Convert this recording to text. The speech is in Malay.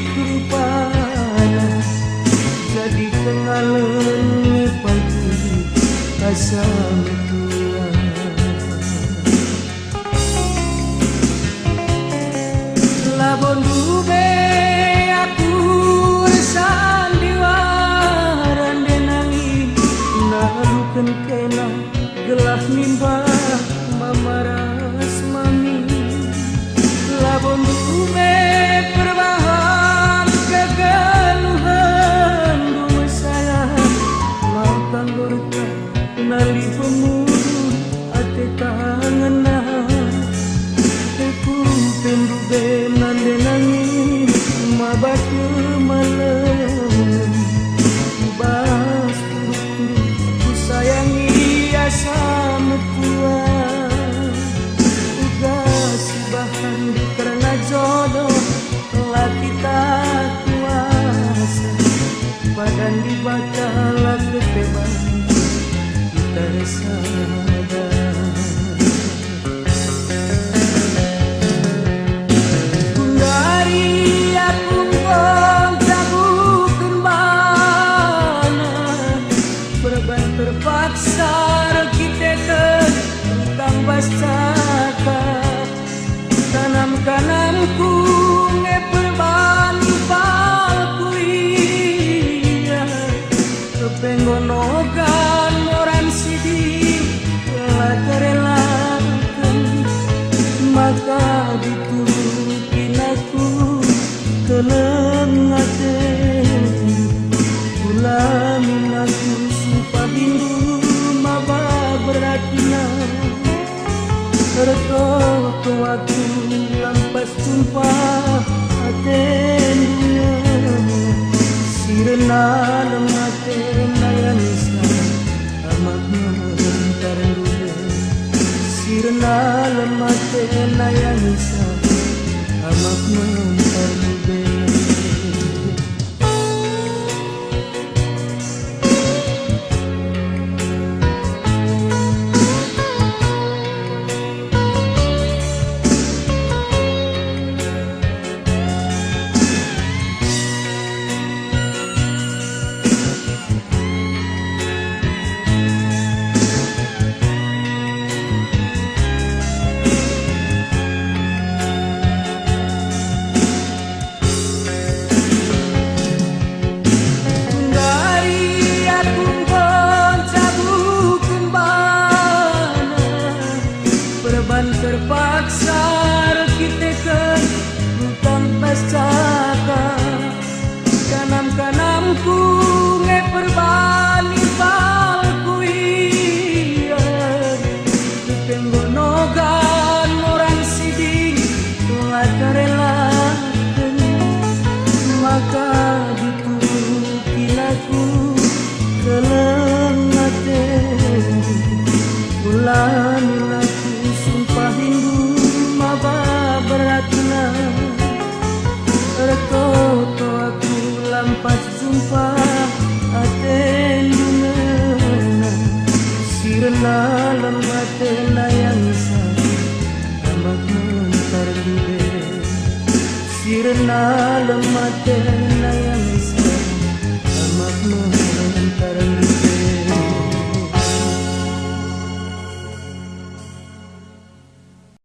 kerupana jadi kengalan pagi asa metua labon dube aku sandiwaran denangi nalukan kena gelah nimba mamaras mami labon dube perbahan kegeluhan dua saya matang gorka nali pemudu ate tangan pendu benan denangi mabak malam bas ku sayangi asa metua ugas bahan karena jodoh laki tak kuasa badan dibaca keteban kita sadar terpaksa kita tambah saka tanam-tanamku ngeperban palku iya kepengonogan orang sidi relakan maka diturutin aku kelengaten ulamin aku bindu maba beratina terkau aku lampas tumpah atennya sirena lemate nayanisa amak mentar dulu sirena lemate nayanisa amak mentar dulu terpaksa kita kan tanpa saka kanam-kanamku ngeperbani palku iya penggonogan orang siding telah terelakan maka